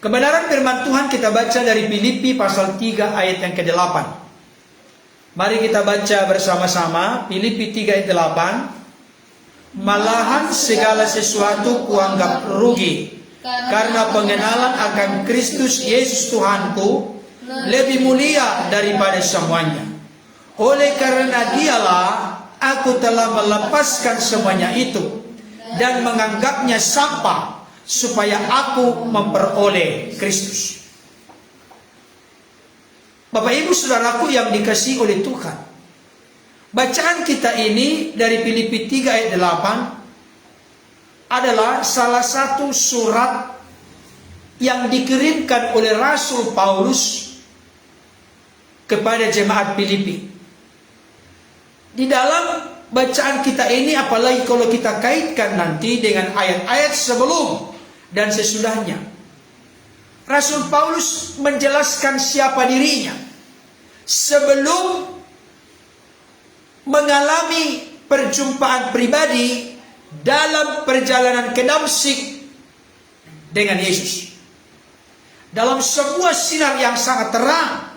Kebenaran firman Tuhan kita baca dari Filipi pasal 3 ayat yang ke-8. Mari kita baca bersama-sama Filipi 3 ayat 8. Malahan segala sesuatu kuanggap rugi karena pengenalan akan Kristus Yesus Tuhanku lebih mulia daripada semuanya. Oleh karena Dialah aku telah melepaskan semuanya itu dan menganggapnya sampah supaya aku memperoleh Kristus. Bapak Ibu Saudaraku yang dikasihi oleh Tuhan, bacaan kita ini dari Filipi 3 ayat 8 adalah salah satu surat yang dikirimkan oleh Rasul Paulus kepada jemaat Filipi. Di dalam bacaan kita ini, apalagi kalau kita kaitkan nanti dengan ayat-ayat sebelum dan sesudahnya, Rasul Paulus menjelaskan siapa dirinya sebelum mengalami perjumpaan pribadi dalam perjalanan ke Damsyik dengan Yesus. Dalam sebuah sinar yang sangat terang,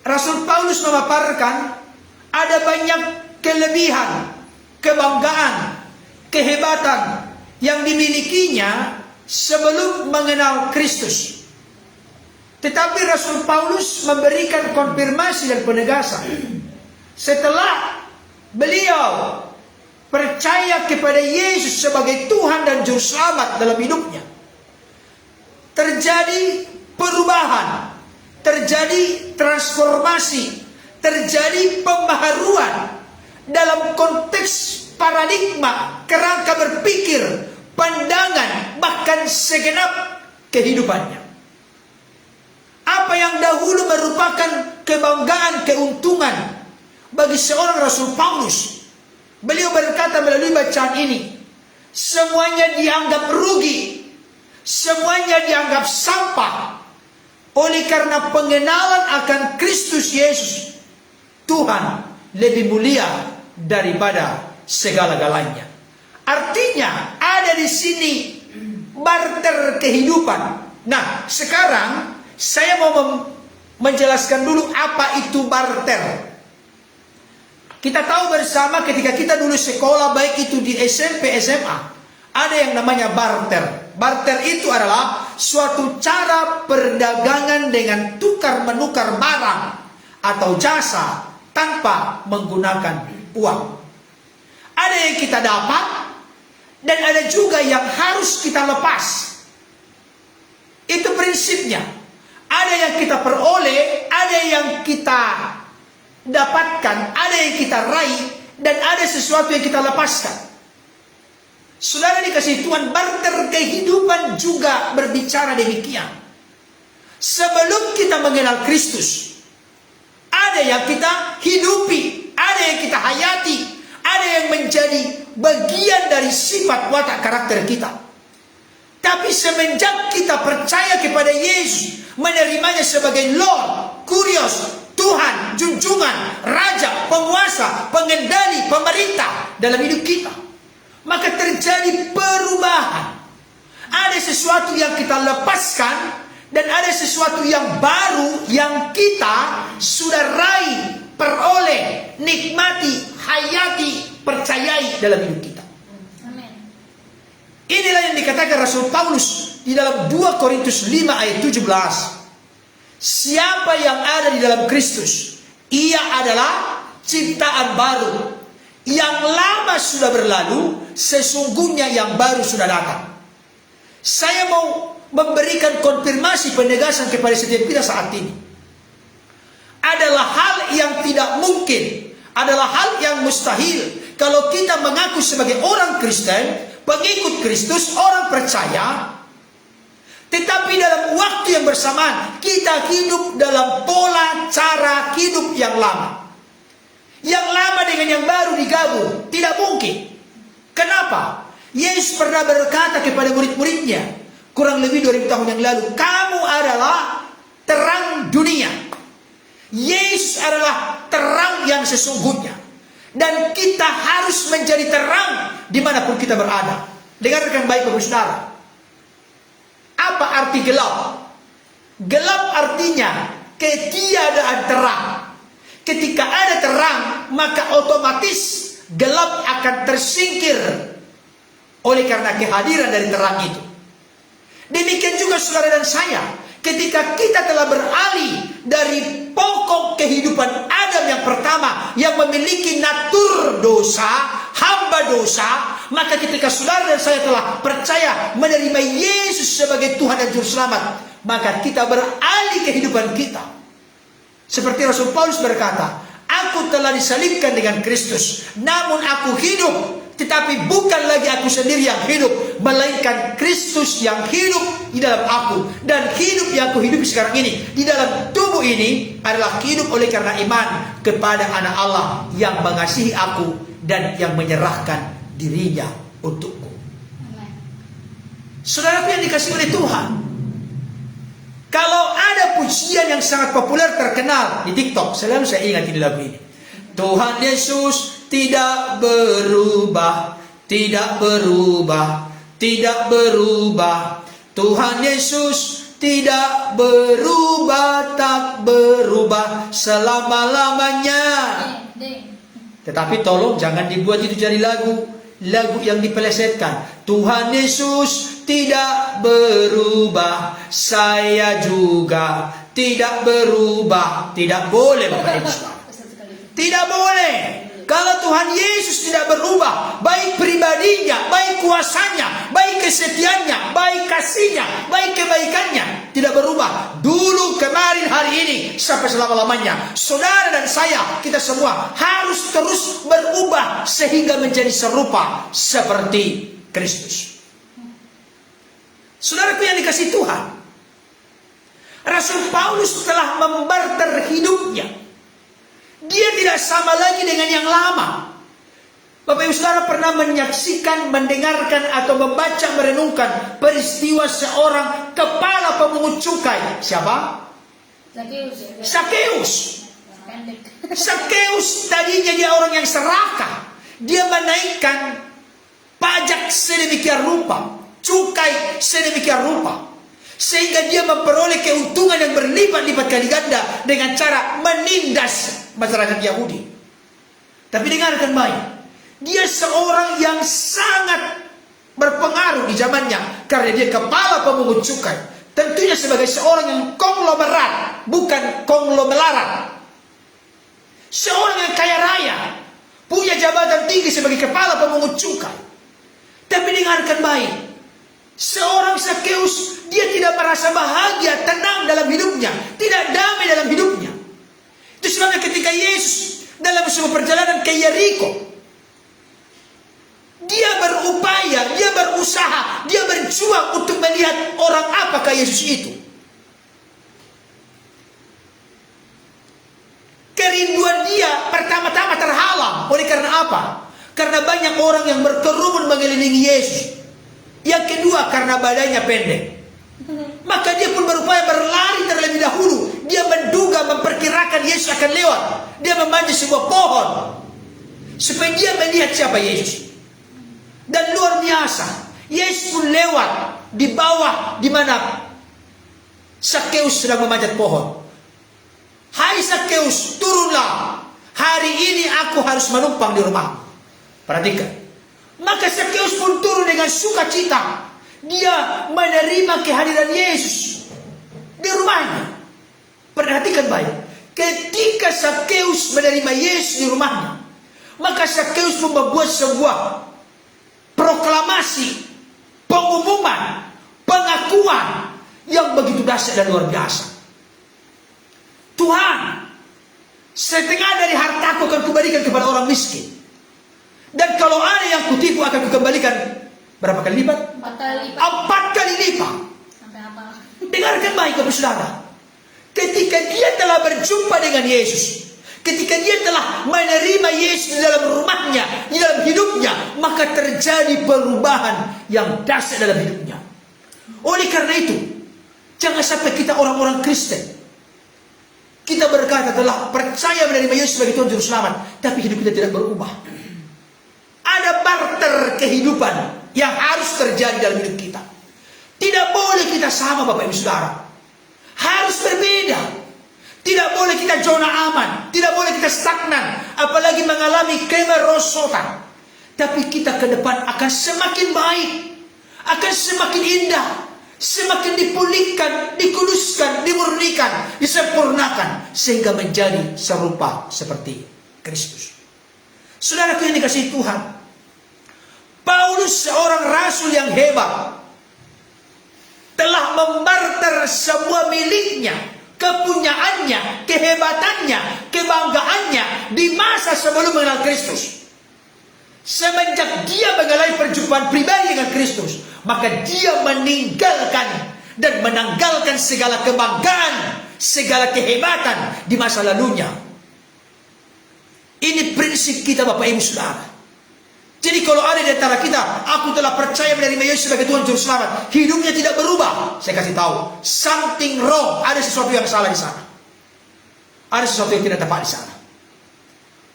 Rasul Paulus memaparkan ada banyak kelebihan, kebanggaan, kehebatan yang dimilikinya sebelum mengenal Kristus. Tetapi Rasul Paulus memberikan konfirmasi dan penegasan setelah beliau percaya kepada Yesus sebagai Tuhan dan Juru Selamat dalam hidupnya. Terjadi perubahan, terjadi transformasi, terjadi pembaharuan dalam konteks paradigma, kerangka berpikir, pandangan, bahkan segenap kehidupannya. Apa yang dahulu merupakan kebanggaan, keuntungan bagi seorang Rasul Paulus, beliau berkata melalui bacaan ini, semuanya dianggap rugi, semuanya dianggap sampah, oleh karena pengenalan akan Kristus Yesus, Tuhan lebih mulia daripada segala-galanya. Artinya ada di sini barter kehidupan. Nah, sekarang saya mau menjelaskan dulu apa itu barter. Kita tahu bersama ketika kita dulu sekolah, baik itu di SMP, SMA, ada yang namanya barter. Barter itu adalah suatu cara perdagangan dengan tukar-menukar barang atau jasa tanpa menggunakan uang. Ada yang kita dapat dan ada juga yang harus kita lepas. Itu prinsipnya. Ada yang kita peroleh, ada yang kita dapatkan, ada yang kita raih, dan ada sesuatu yang kita lepaskan. Saudara dikasihi Tuhan, barter kehidupan juga berbicara demikian. Sebelum kita mengenal Kristus, ada yang kita hidupi, ada yang kita hayati, ada yang menjadi bagian dari sifat watak karakter kita. Tapi semenjak kita percaya kepada Yesus, menerimanya sebagai Lord, Kurios, Tuhan, junjungan, Raja, penguasa, pengendali, pemerintah dalam hidup kita, maka terjadi perubahan. Ada sesuatu yang kita lepaskan dan ada sesuatu yang baru yang kita sudah raih, peroleh, nikmati, hayati, percayai dalam hidup kita. Amen. Inilah yang dikatakan Rasul Paulus di dalam 2 Korintus 5 ayat 17. Siapa yang ada di dalam Kristus, ia adalah ciptaan baru. Yang lama sudah berlalu, sesungguhnya yang baru sudah datang. Saya mau memberikan konfirmasi penegasan kepada setiap kita saat ini. Adalah hal yang tidak mungkin, adalah hal yang mustahil kalau kita mengaku sebagai orang Kristen, pengikut Kristus, orang percaya, tetapi dalam waktu yang bersamaan kita hidup dalam pola cara hidup yang lama. Yang lama dengan yang baru digabung, tidak mungkin. Kenapa? Yesus pernah berkata kepada murid-muridnya kurang lebih 2000 tahun yang lalu, kamu adalah terang dunia. Yesus adalah terang yang sesungguhnya. Dan kita harus menjadi terang dimanapun kita berada. Dengarkan baik Bapak Saudara. arti gelap? Gelap artinya ketiadaan terang. Ketika ada terang, maka otomatis gelap akan tersingkir oleh karena kehadiran dari terang itu. Demikian juga saudara dan saya, ketika kita telah beralih dari pokok kehidupan Adam yang pertama yang memiliki natur dosa, hamba dosa, maka ketika saudara dan saya telah percaya menerima Yesus sebagai Tuhan dan Juru Selamat, maka kita beralih kehidupan kita. Seperti Rasul Paulus berkata, aku telah disalibkan dengan Kristus, namun aku hidup, tetapi bukan lagi aku sendiri yang hidup, melainkan Kristus yang hidup di dalam aku. Dan hidup yang aku hidupi sekarang ini di dalam tubuh ini adalah hidup oleh karena iman kepada Anak Allah yang mengasihi aku dan yang menyerahkan dirinya untukku. Saudaraku yang dikasihi oleh Tuhan, kalau ada pujian yang sangat populer terkenal di TikTok, selalu saya ingat ini lagu ini. Tuhan Yesus tidak berubah, tidak berubah, tidak berubah. Tuhan Yesus tidak berubah, tak berubah selama-lamanya. Tetapi tolong jangan dibuat itu jadi lagu yang dipelesetkan. Tuhan Yesus tidak berubah, saya juga tidak berubah. Tidak boleh Bapak Ibu Saudara. Tidak boleh. Kalau Tuhan Yesus tidak berubah, baik pribadinya, baik kuasanya, baik kesetiaannya, baik kasihnya, baik kebaikannya, tidak berubah. Dulu, kemarin, hari ini, sampai selama-lamanya. Saudara dan saya, kita semua harus terus berubah sehingga menjadi serupa seperti Kristus. Saudaraku yang dikasihi Tuhan, Rasul Paulus telah membarter hidupnya. Dia tidak sama lagi dengan yang lama. Bapak Ibu Saudara pernah menyaksikan, mendengarkan atau membaca, merenungkan peristiwa seorang kepala pemungut cukai. Siapa? Sakeus. Sakeus tadinya dia orang yang serakah. Dia menaikkan pajak sedemikian rupa, cukai sedemikian rupa, sehingga dia memperoleh keuntungan yang berlipat-lipat kali ganda dengan cara menindas masyarakat Yahudi. Tapi dengarkan baik, dia seorang yang sangat berpengaruh di zamannya karena dia kepala pemungut cukai. Tentunya sebagai seorang yang konglomerat, bukan konglomeraat. Seorang yang kaya raya, punya jabatan tinggi sebagai kepala pemungut cukai. Tapi dengarkan baik, seorang Sakeus, dia tidak merasa bahagia, tenang dalam hidupnya, tidak damai dalam hidupnya. Itu sebabnya ketika Yesus dalam sebuah perjalanan ke Yeriko, dia berupaya, dia berusaha, dia berjuang untuk melihat orang apakah Yesus itu. Kerinduan dia pertama-tama terhalang. Oleh karena apa? Karena banyak orang yang berkerumun mengelilingi Yesus. Yang kedua, karena badannya pendek. Maka dia pun berupaya berlari terlebih dahulu. Dia menduga, memperkirakan Yesus akan lewat. Dia memanjat sebuah pohon supaya dia melihat siapa Yesus. Dan luar biasa, Yesus pun lewat di bawah di mana Sakeus sedang memanjat pohon. Hai Sakeus, turunlah. Hari ini aku harus menumpang di rumah. Perhatikan. Maka Sakeus pun turun dengan sukacita. Dia menerima kehadiran Yesus di rumahnya. Perhatikan baik. Ketika Sakeus menerima Yesus di rumahnya, maka Sakeus pun membuat sebuah proklamasi, pengumuman, pengakuan yang begitu dahsyat dan luar biasa. Tuhan, setengah dari hartaku akan kuberikan kepada orang miskin. Dan kalau ada yang kutipu akan kukembalikan berapa kali lipat? 4 kali lipat. 4 kali lipat. Sampai apa? Dengarkan baik Bapak Saudara. Ketika dia telah berjumpa dengan Yesus, ketika dia telah menerima Yesus di dalam rumahnya, di dalam hidupnya, maka terjadi perubahan yang dahsyat dalam hidupnya. Oleh karena itu, jangan sampai kita orang-orang Kristen, kita berkata telah percaya menerima Yesus sebagai Tuhan Juru Selamat, tapi hidup kita tidak berubah. Ada barter kehidupan yang harus terjadi dalam hidup kita. Tidak boleh kita sama Bapak Ibu Saudara. Harus berbeda. Tidak boleh kita zona aman. Tidak boleh kita stagnan. Apalagi mengalami kemerosotan. Tapi kita ke depan akan semakin baik. Akan semakin indah. Semakin dipulihkan, dikuduskan, dimurnikan, disempurnakan. Sehingga menjadi serupa seperti Kristus. Saudaraku yang dikasihi Tuhan. Paulus seorang rasul yang hebat. Telah membarter semua miliknya, kepunyaannya, kehebatannya, kebanggaannya di masa sebelum mengenal Kristus. Semenjak dia mengalami perjumpaan pribadi dengan Kristus, maka dia meninggalkan dan menanggalkan segala kebanggaan, segala kehebatan di masa lalunya. Ini prinsip kita Bapak Ibu Saudara. Jadi kalau ada di antara kita, aku telah percaya menerima Yesus sebagai Tuhan Juru Selamat, hidupnya tidak berubah, saya kasih tahu, something wrong, ada sesuatu yang salah di sana. Ada sesuatu yang tidak tepat di sana.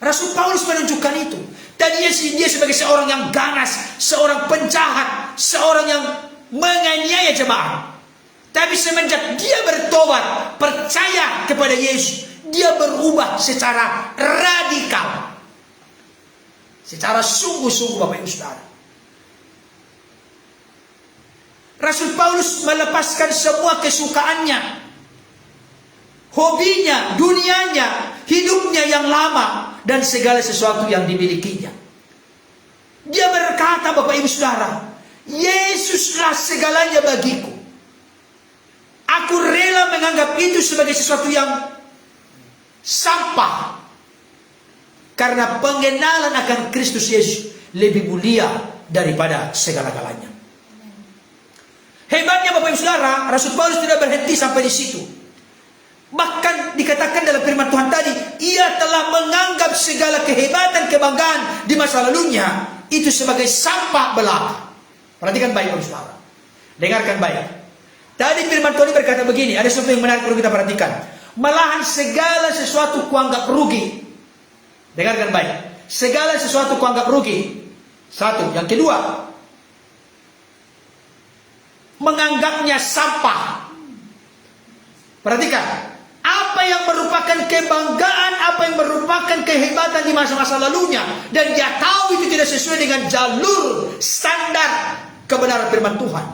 Rasul Paulus menunjukkan itu. Tadinya dia sebagai seorang yang ganas, seorang penjahat, seorang yang menganiaya jemaat. Tapi semenjak dia bertobat, percaya kepada Yesus, dia berubah secara radikal. Secara sungguh-sungguh Bapak Ibu Saudara. Rasul Paulus melepaskan semua kesukaannya, hobinya, dunianya, hidupnya yang lama, dan segala sesuatu yang dimilikinya. Dia berkata Bapak Ibu Saudara, Yesuslah segalanya bagiku. Aku rela menganggap itu sebagai sesuatu yang sampah. Karena pengenalan akan Kristus Yesus lebih mulia daripada segala-galanya. Hebatnya Bapak Ibu Saudara, Rasul Paulus tidak berhenti sampai di situ. Bahkan dikatakan dalam firman Tuhan tadi, ia telah menganggap segala kehebatan, kebanggaan di masa lalunya itu sebagai sampah belaka. Perhatikan baik Bapak Ibu Saudara. Dengarkan baik. Tadi firman Tuhan berkata begini, ada sesuatu yang menarik perlu kita perhatikan. Malahan segala sesuatu kuanggap rugi. Dengarkan baik. Segala sesuatu kuanggap rugi. Satu. Yang kedua, menganggapnya sampah. Perhatikan. Apa yang merupakan kebanggaan, apa yang merupakan kehebatan di masa-masa lalunya, dan dia tahu itu tidak sesuai dengan jalur standar kebenaran firman Tuhan,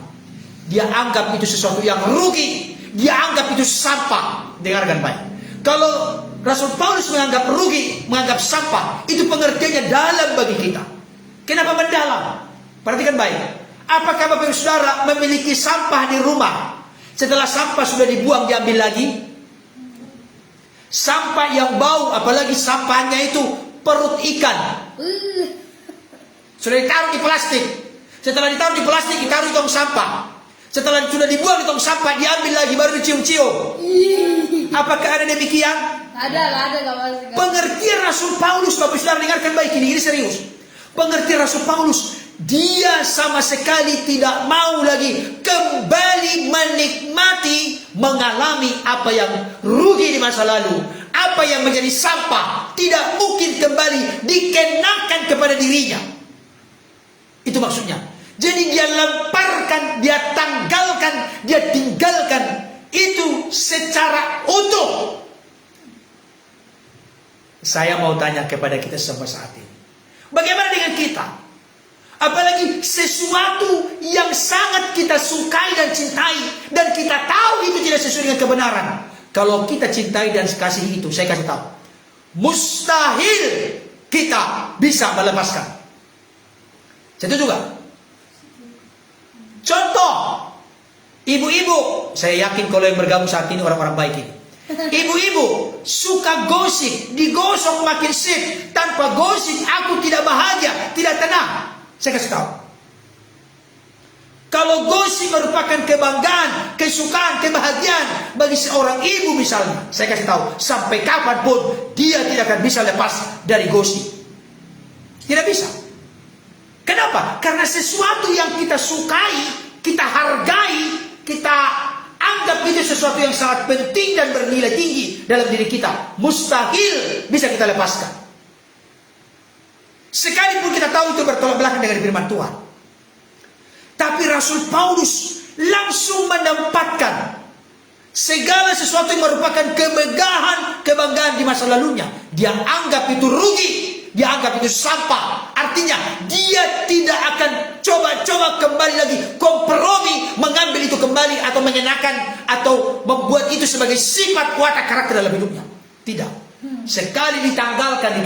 dia anggap itu sesuatu yang rugi. Dia anggap itu sampah. Dengarkan baik. Kalau Rasul Paulus menganggap rugi, menganggap sampah, itu pengertiannya dalam bagi kita. Kenapa mendalam? Perhatikan baik. Apakah Bapak Ibu Saudara memiliki sampah di rumah? Setelah sampah sudah dibuang, diambil lagi? Sampah yang bau, apalagi sampahnya itu perut ikan, sudah ditaruh di plastik. Setelah ditaruh di plastik, ditaruh di tong sampah. Setelah sudah dibuang di tong sampah, diambil lagi, baru dicium-cium. Apakah ada demikian? Ada. Pengertian Rasul Paulus, Bapak Saudara dengarkan baik ini serius. Pengertian Rasul Paulus, dia sama sekali tidak mau lagi kembali menikmati, mengalami apa yang rugi di masa lalu, apa yang menjadi sampah, tidak mungkin kembali dikenakan kepada dirinya. Itu maksudnya. Jadi dia lemparkan, dia tanggalkan, dia tinggalkan itu secara utuh. Saya mau tanya kepada kita semua saat ini, bagaimana dengan kita? Apalagi sesuatu yang sangat kita sukai dan cintai, dan kita tahu itu tidak sesuai dengan kebenaran. Kalau kita cintai dan kasih itu, saya kasih tahu, mustahil kita bisa melepaskan. Itu juga. Contoh, ibu-ibu, saya yakin kalau yang bergabung saat ini orang-orang baik ini. Ibu-ibu suka gosip, digosok makin sip. Tanpa gosip aku tidak bahagia, tidak tenang. Saya kasih tahu. Kalau gosip merupakan kebanggaan, kesukaan, kebahagiaan bagi seorang ibu misalnya, saya kasih tahu, sampai kapanpun dia tidak akan bisa lepas dari gosip. Tidak bisa. Kenapa? Karena sesuatu yang kita sukai, kita hargai, kita anggap itu sesuatu yang sangat penting dan bernilai tinggi dalam diri kita, mustahil bisa kita lepaskan. Sekalipun kita tahu itu bertolak belakang dengan firman Tuhan. Tapi Rasul Paulus langsung menempatkan segala sesuatu yang merupakan kemegahan, kebanggaan di masa lalunya. Dia anggap itu rugi, dia anggap itu sampah. Artinya dia tidak akan coba-coba kembali lagi kompromi mengambil itu kembali atau mengenakan atau membuat itu sebagai sifat watak karakter dalam hidupnya. Tidak. Sekali ditanggalkan,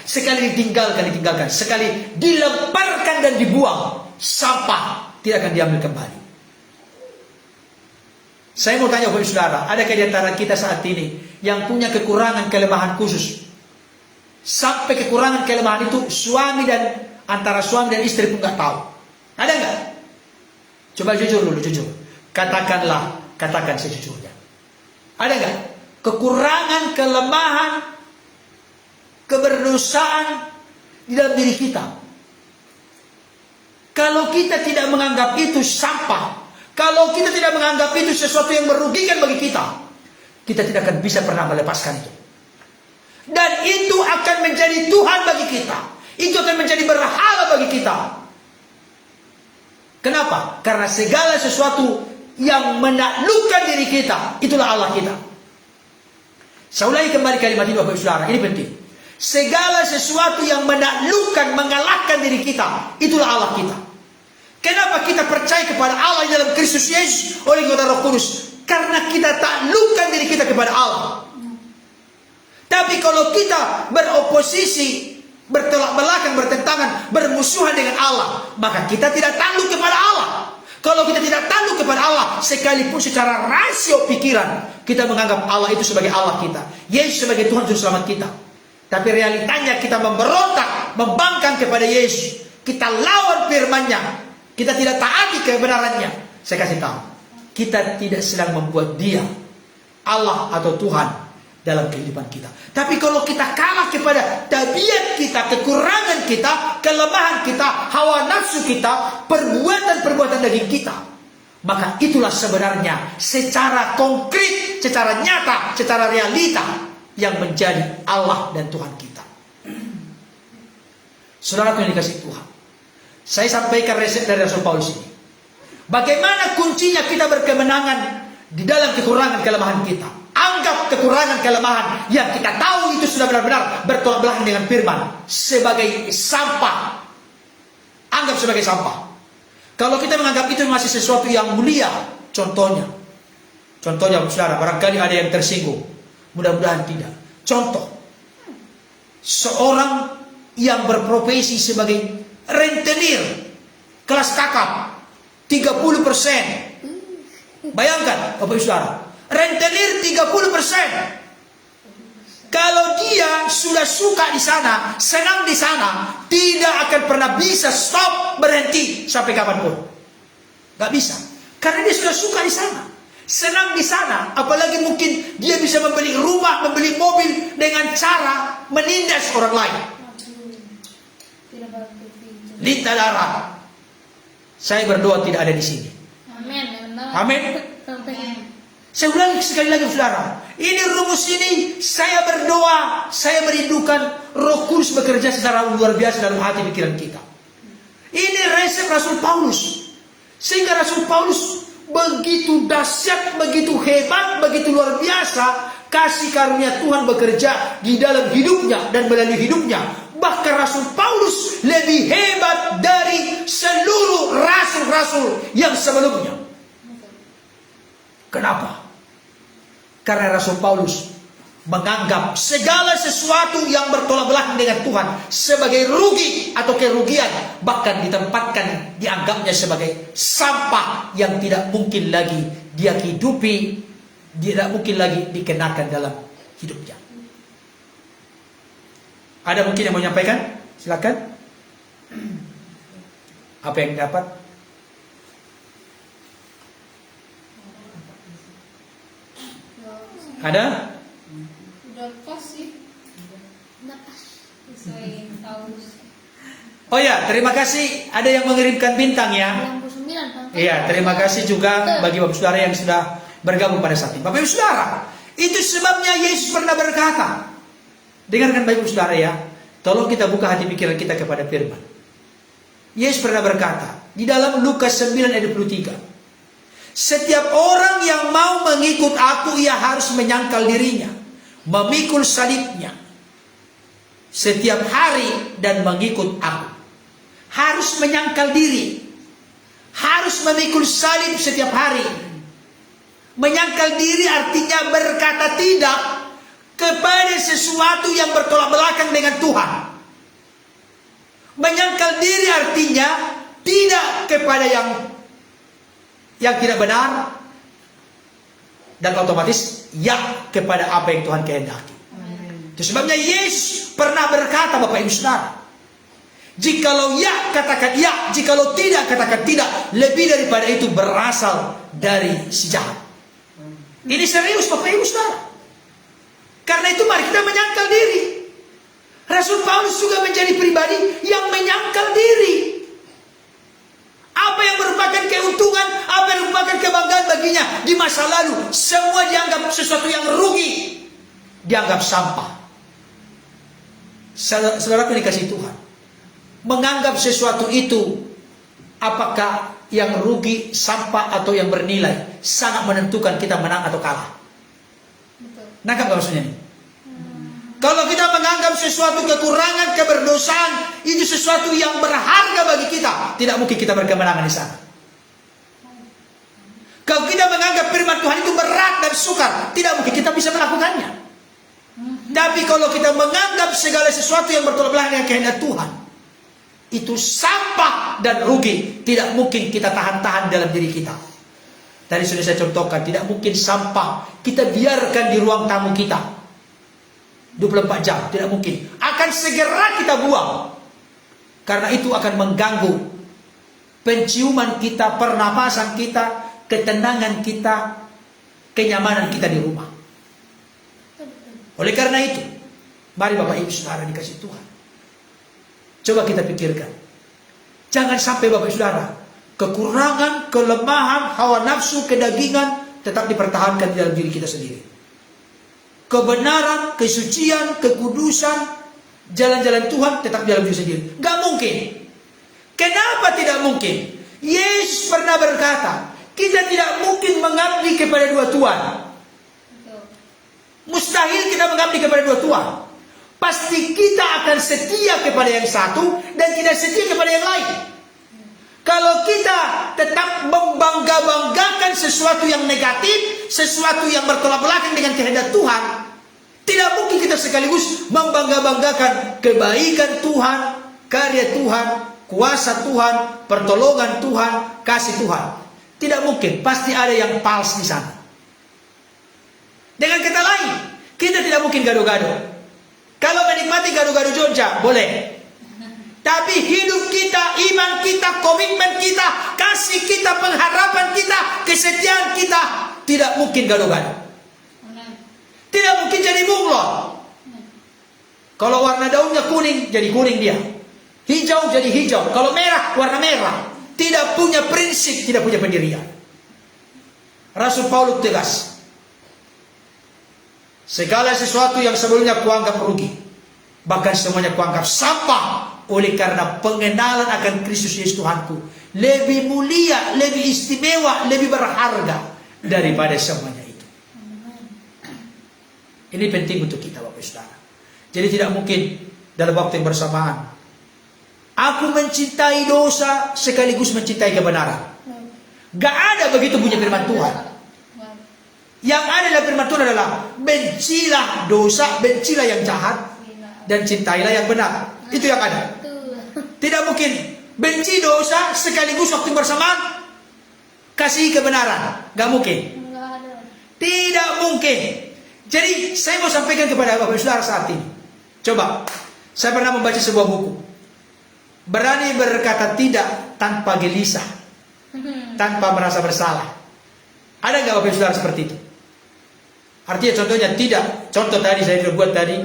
sekali ditinggalkan, sekali dilemparkan dan dibuang, sampah, tidak akan diambil kembali. Saya mau tanya kepada saudara, adakah di antara kita saat ini yang punya kekurangan kelemahan khusus? Sampai kekurangan kelemahan itu antara suami dan istri pun nggak tahu. Ada nggak? Coba jujur dulu, jujur. Katakan sejujurnya. Ada nggak? Kekurangan, kelemahan, keberdosaan di dalam diri kita. Kalau kita tidak menganggap itu sampah, kalau kita tidak menganggap itu sesuatu yang merugikan bagi kita tidak akan bisa pernah melepaskan itu. Dan itu akan menjadi Tuhan bagi kita. Itu akan menjadi berhala bagi kita. Kenapa? Karena segala sesuatu yang menaklukkan diri kita, itulah Allah kita. Saya ulangi kembali kalimat ini Bapak Ibu Saudara, ini penting. Segala sesuatu yang menaklukkan, mengalahkan diri kita, itulah Allah kita. Kenapa kita percaya kepada Allah dalam Kristus Yesus oleh kuasa Roh Kudus? Karena kita taklukkan diri kita kepada Allah. Tapi kalau kita beroposisi, bertolak belakang, bertentangan, bermusuhan dengan Allah, maka kita tidak takluk kepada Allah. Kalau kita tidak takluk kepada Allah, sekalipun secara rasio pikiran kita menganggap Allah itu sebagai Allah kita, Yesus sebagai Tuhan Juru Selamat kita, tapi realitanya kita memberontak, membangkang kepada Yesus, kita lawan firman-Nya, kita tidak taati kebenarannya. Saya kasih tahu, kita tidak sedang membuat Dia Allah atau Tuhan dalam kehidupan kita. Tapi kalau kita kalah kepada tabiat kita, kekurangan kita, kelemahan kita, hawa nafsu kita, perbuatan-perbuatan daging kita, maka itulah sebenarnya secara konkret, secara nyata, secara realita yang menjadi Allah dan Tuhan kita. Saudara yang dikasih Tuhan, saya sampaikan resep dari Rasul Paulus ini. Bagaimana kuncinya kita berkemenangan di dalam kekurangan kelemahan kita? Anggap kekurangan kelemahan yang kita tahu itu sudah benar-benar bertolak belakang dengan firman sebagai sampah. Anggap sebagai sampah. Kalau kita menganggap itu masih sesuatu yang mulia, contohnya saudara, barangkali ada yang tersinggung, mudah-mudahan tidak. Contoh, seorang yang berprofesi sebagai rentenir kelas kakap 30%. Bayangkan Bapak Ibu Saudara, rentenir 30%. Kalau dia sudah suka di sana, senang di sana, tidak akan pernah bisa stop, berhenti sampai kapanpun. Gak bisa. Karena dia sudah suka di sana, senang di sana. Apalagi mungkin dia bisa membeli rumah, membeli mobil dengan cara menindas orang lain. Lintah darah. Saya berdoa tidak ada di sini. Amin. Amin. Saya ulangi sekali lagi saudara, ini rumus ini saya berdoa, saya merindukan Roh Kudus bekerja secara luar biasa dalam hati pikiran kita. Ini resep Rasul Paulus, sehingga Rasul Paulus begitu dahsyat, begitu hebat, begitu luar biasa kasih karunia Tuhan bekerja di dalam hidupnya dan melalui hidupnya. Bahkan Rasul Paulus lebih hebat dari seluruh rasul-rasul yang sebelumnya. Kenapa? Karena Rasul Paulus menganggap segala sesuatu yang bertolak belakang dengan Tuhan sebagai rugi atau kerugian, bahkan ditempatkan, dianggapnya sebagai sampah yang tidak mungkin lagi dia hidupi, tidak mungkin lagi dikenakan dalam hidupnya. Ada mungkin yang mau menyampaikan? Silakan. Apa yang dapat? Ada? Udah pas sih. Udah pas. Sesuai Paulus. Oh ya, terima kasih. Ada yang mengirimkan bintang ya. 69. Iya, terima kasih juga bagi Bapak Saudara yang sudah bergabung pada saat ini. Bapak Ibu Saudara, itu sebabnya Yesus pernah berkata. Dengarkan Bapak Ibu Saudara ya. Tolong kita buka hati pikiran kita kepada firman. Yesus pernah berkata di dalam Lukas 9 ayat 23. Setiap orang yang mau mengikut aku, ia harus menyangkal dirinya, memikul salibnya setiap hari dan mengikut aku. Harus menyangkal diri, harus memikul salib setiap hari. Menyangkal diri artinya berkata tidak kepada sesuatu yang bertolak belakang dengan Tuhan. Menyangkal diri artinya tidak kepada yang tidak benar, dan otomatis ya kepada apa yang Tuhan kehendaki. Itu sebabnya Yesus pernah berkata, Bapak Ibu Saudara, jikalau ya katakan ya, jikalau tidak katakan tidak. Lebih daripada itu berasal dari si jahat. Ini serius Bapak Ibu Saudara. Karena itu mari kita menyangkal diri. Rasul Paulus juga menjadi pribadi yang menyangkal diri. Apa yang merupakan keuntungan, apa yang merupakan kebanggaan baginya di masa lalu, semua dianggap sesuatu yang rugi, dianggap sampah. Saudaraku dikasih Tuhan, menganggap sesuatu itu apakah yang rugi, sampah atau yang bernilai, sangat menentukan kita menang atau kalah. Betul. Nangkap gak maksudnya ini? Kalau kita menganggap sesuatu kekurangan, keberdosaan, itu sesuatu yang berharga bagi kita, tidak mungkin kita berkemenangan di sana. Kalau kita menganggap firman Tuhan itu berat dan sukar, tidak mungkin kita bisa melakukannya. Tapi kalau kita menganggap segala sesuatu yang bertolak belakang dengan kehendak Tuhan, itu sampah dan rugi, tidak mungkin kita tahan-tahan dalam diri kita. Tadi sudah saya contohkan, tidak mungkin sampah kita biarkan di ruang tamu kita 24 jam, tidak mungkin. Akan segera kita buang. Karena itu akan mengganggu penciuman kita, pernapasan kita, ketenangan kita, kenyamanan kita di rumah. Oleh karena itu, mari Bapak Ibu Saudara dikasih Tuhan, coba kita pikirkan. Jangan sampai Bapak Ibu Saudara, kekurangan, kelemahan, hawa nafsu, kedagingan tetap dipertahankan di dalam diri kita sendiri. Kebenaran, kesucian, kekudusan, jalan-jalan Tuhan tetap dalam diri sendiri. Gak mungkin. Kenapa tidak mungkin? Yesus pernah berkata, kita tidak mungkin mengabdi kepada dua tuan. Mustahil kita mengabdi kepada dua tuan. Pasti kita akan setia kepada yang satu dan tidak setia kepada yang lain. Kalau kita tetap membangga-banggakan sesuatu yang negatif, sesuatu yang bertolak belakang dengan kehendak Tuhan, tidak mungkin kita sekaligus membangga-banggakan kebaikan Tuhan, karya Tuhan, kuasa Tuhan, pertolongan Tuhan, kasih Tuhan. Tidak mungkin, pasti ada yang palsu di sana. Dengan kata lain, kita tidak mungkin gado-gado. Kalau menikmati gado-gado Jogja, boleh. Tapi hidup kita, iman kita, komitmen kita, kasih kita, pengharapan kita, kesetiaan kita, tidak mungkin gado-gado. Tidak mungkin jadi bunglon. Kalau warna daunnya kuning, jadi kuning dia. Hijau jadi hijau. Kalau merah, warna merah. Tidak punya prinsip, tidak punya pendirian. Rasul Paulus tegas. Segala sesuatu yang sebelumnya kuanggap rugi, bahkan semuanya kuanggap sampah, oleh karena pengenalan akan Kristus Yesus Tuhanku lebih mulia, lebih istimewa, lebih berharga daripada semuanya itu. Ini penting untuk kita Bapak Saudara. Jadi tidak mungkin dalam waktu yang bersamaan aku mencintai dosa sekaligus mencintai kebenaran. Gak ada begitu punya firman Tuhan. Yang ada dalam firman Tuhan adalah bencilah dosa, bencilah yang jahat, dan cintailah yang benar. Itu yang ada. Tidak mungkin benci dosa sekaligus waktu bersamaan kasih kebenaran. Gak mungkin. Tidak mungkin. Jadi saya mau sampaikan kepada Bapak Saudara saat ini. Coba, saya pernah membaca sebuah buku. Berani berkata tidak tanpa gelisah, tanpa merasa bersalah. Ada nggak Bapak Saudara seperti itu? Artinya contohnya tidak. Contoh tadi saya sudah buat tadi,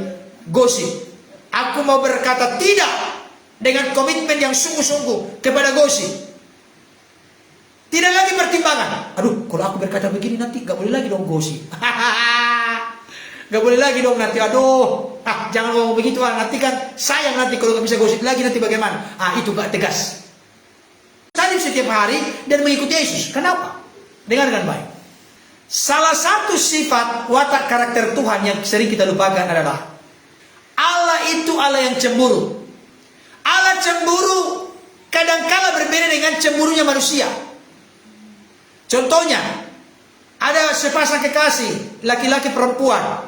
gosip. Aku mau berkata tidak dengan komitmen yang sungguh-sungguh kepada gosip. Tidak lagi pertimbangan. Aduh, kalau aku berkata begini nanti gak boleh lagi dong gosip. Gak boleh lagi dong nanti. Aduh, jangan ngomong begitu. Nanti kan sayang nanti kalau gak bisa gosip lagi nanti bagaimana? Itu gak tegas. Salib setiap hari dan mengikuti Yesus. Kenapa? Dengarkan baik. Salah satu sifat watak karakter Tuhan yang sering kita lupakan adalah Allah itu Allah yang cemburu. Allah cemburu kadangkala berbeda dengan cemburunya manusia. Contohnya, ada sepasang kekasih, laki-laki perempuan.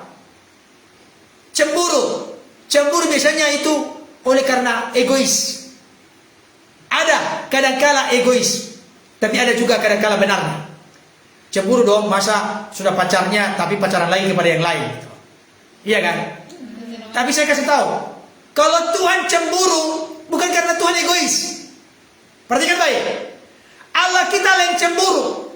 Cemburu. Cemburu biasanya itu oleh karena egois. Ada kadangkala egois, tapi ada juga kadangkala benarnya. Cemburu dong, masa sudah pacarnya tapi pacaran lagi kepada yang lain. Iya kan? Tapi saya kasih tahu, kalau Tuhan cemburu bukan karena Tuhan egois. Perhatikan baik. Allah kita yang cemburu.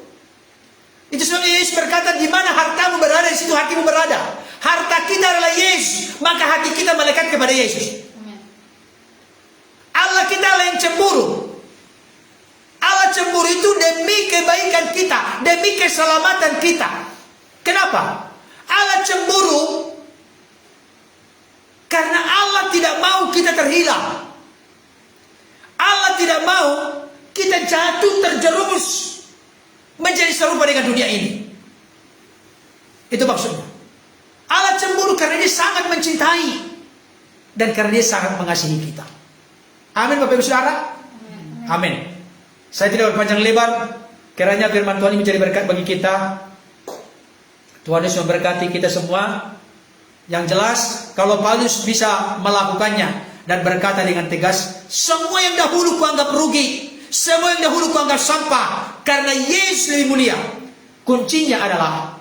Itu sebabnya Yesus berkata, di mana hartamu berada, di situ hatimu berada. Harta kita adalah Yesus, maka hati kita melekat kepada Yesus. Allah kita yang cemburu. Allah cemburu itu demi kebaikan kita, demi keselamatan kita. Kenapa? Allah cemburu karena Allah tidak mau kita terhilang. Allah tidak mau kita jatuh terjerumus menjadi serupa dengan dunia ini. Itu maksudnya. Allah cemburu karena Dia sangat mencintai dan karena Dia sangat mengasihi kita. Amin Bapak Ibu Saudara. Amin. Saya tidak berpanjang lebar. Kiranya firman Tuhan ini menjadi berkat bagi kita. Tuhan Yesus memberkati kita semua. Yang jelas, kalau Paulus bisa melakukannya dan berkata dengan tegas, semua yang dahulu kuanggap rugi, semua yang dahulu kuanggap sampah, karena Yesus lebih mulia. Kuncinya adalah,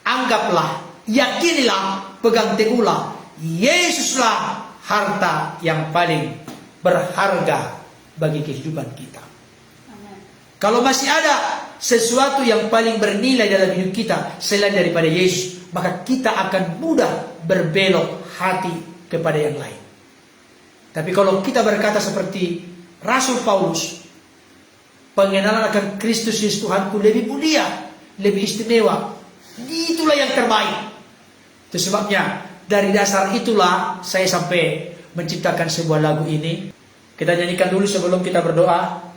anggaplah, yakinilah, pegang teguhlah, Yesuslah harta yang paling berharga bagi kehidupan kita. Kalau masih ada sesuatu yang paling bernilai dalam hidup kita selain daripada Yesus, maka kita akan mudah berbelok hati kepada yang lain. Tapi kalau kita berkata seperti Rasul Paulus, pengenalan akan Kristus Yesus Tuhanku lebih mulia, lebih istimewa, itulah yang terbaik. Itu sebabnya dari dasar itulah saya sampai menciptakan sebuah lagu ini. Kita nyanyikan dulu sebelum kita berdoa.